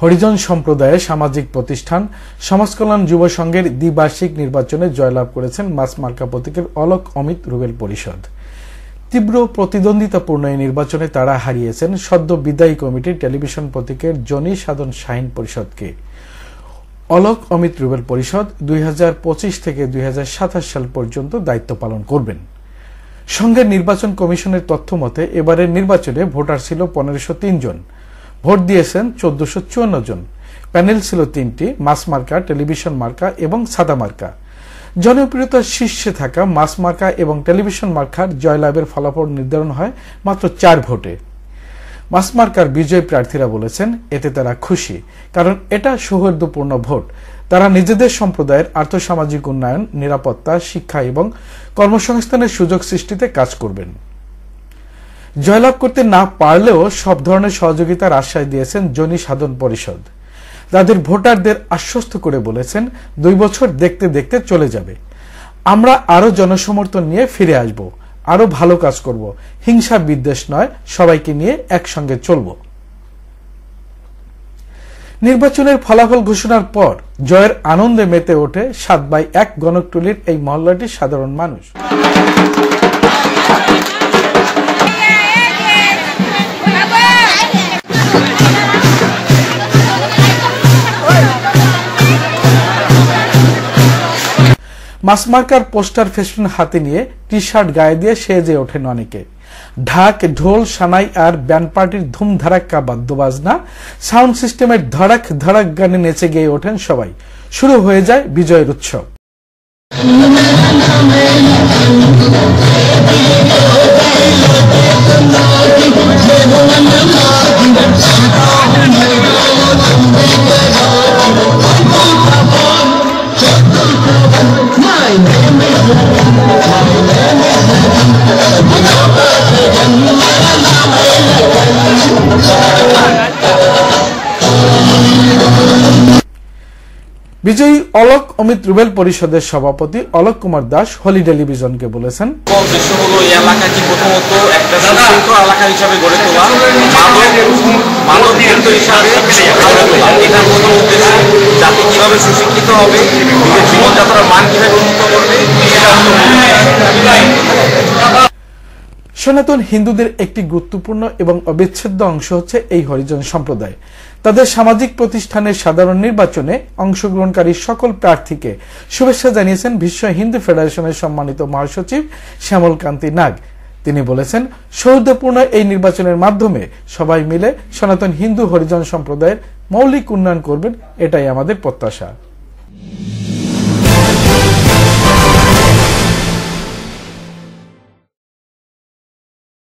হরিজন সম্প্রদায়ের সামাজিক প্রতিষ্ঠান সমাজ কল্যাণ যুব সংঘের দ্বিবার্ষিক নির্বাচনে জয়লাভ করেছেন মাস মার্কা প্রতীকের অলক অমিত রুবেল পরিষদ। তীব্র প্রতিদ্বন্দ্বিতাপূর্ণ এই নির্বাচনে তারা হারিয়েছেন সদ্য বিদায়ী কমিটির টেলিভিশন প্রতীকের জনি সাধন শাহীন পরিষদকে। অলক অমিত রুবেল পরিষদ 2025 থেকে 2027 সাল পর্যন্ত দায়িত্ব পালন করবেন। সংঘের নির্বাচন কমিশনের তথ্য মতে এবারের নির্বাচনে ভোটার ছিল 1503 জন, ভোট দিয়েছেন 1454 জন। প্যানেল ছিল 3টি, মাস মার্কা, টেলিভিশন মার্কা এবং সাদা মার্কা। জনপ্রিয়তার শীর্ষে থাকা মাস মার্কা এবং টেলিভিশন মার্কার জয়লাভের ফলাফল নির্ধারণ হয় মাত্র 4 ভোটে। মাস মার্কার বিজয়ী প্রার্থীরা বলেছেন এতে তারা খুশি, কারণ এটা সৌহার্দ্যপূর্ণ ভোট। তারা নিজেদের সম্প্রদায়ের আর্থসামাজিক উন্নয়ন, নিরাপত্তা, শিক্ষা এবং কর্মসংস্থানের সুযোগ সৃষ্টিতে কাজ করবেন। জয়লাভ করতে না পারলেও সব ধরনের সহযোগিতার আশ্বাস দিয়েছেন জনি সাধন পরিষদ। তাদের ভোটারদের আশ্বস্ত করে বলেছেন 2 বছর দেখতে দেখতে চলে যাবে, আমরা আরো জনসমর্থন নিয়ে ফিরে আসব, আরো ভালো কাজ করব, হিংসা বিদ্বেষ নয়, সবাইকে নিয়ে একসঙ্গে চলব। নির্বাচনের ফলাফল ঘোষণার পর জয়ের আনন্দে মেতে ওঠে 7/1 গণকটুলির এই মহল্লাটির সাধারণ মানুষ। মাস মার্কার পোস্টার ফেস্টুন হাতে নিয়ে টি শার্ট গায়ে দিয়ে সেজে ওঠেন অনেকে। ঢাক, ঢোল, সানাই আর ব্যান্ড পার্টির ধুম ধারাক্কা বাদ্যবাজনা, সাউন্ড সিস্টেমের ধড়াক ধড়াক গানে নেচে গেয়ে ওঠেন সবাই। শুরু হয়ে যায় বিজয়ের উৎসব। বিজয়ী অলক অমিত রুবেল পরিষদের সভাপতি অলোক কুমার দাস হলি টেলিভিশনকে বলেছেন, এলাকাটি প্রথমত একটা সুশৃঙ্খল এলাকা হিসাবে গড়ে তোলা, মানবকেন্দ্র হিসাবে এটা প্রথম উদ্দেশ্য। জাতি কিভাবে সুশিক্ষিত হবে, নিজের জীবনযাত্রার মান কিভাবে উন্নত করবে। সনাতন হিন্দুদের একটি গুরুত্বপূর্ণ এবং অবিচ্ছেদ্য অংশ হচ্ছে এই হরিজন সম্প্রদায়। তাদের সামাজিক প্রতিষ্ঠানের সাধারণ নির্বাচনে অংশগ্রহণকারী সকল প্রার্থীকে শুভেচ্ছা জানিয়েছেন বিশ্ব হিন্দু ফেডারেশনের সম্মানিত মহাসচিব শ্যামল কান্তি নাগ। তিনি বলেছেন, সৌহার্দ্যপূর্ণ এই নির্বাচনের মাধ্যমে সবাই মিলে সনাতন হিন্দু হরিজন সম্প্রদায়ের মৌলিক উন্নয়ন করবেন, এটাই আমাদের প্রত্যাশা।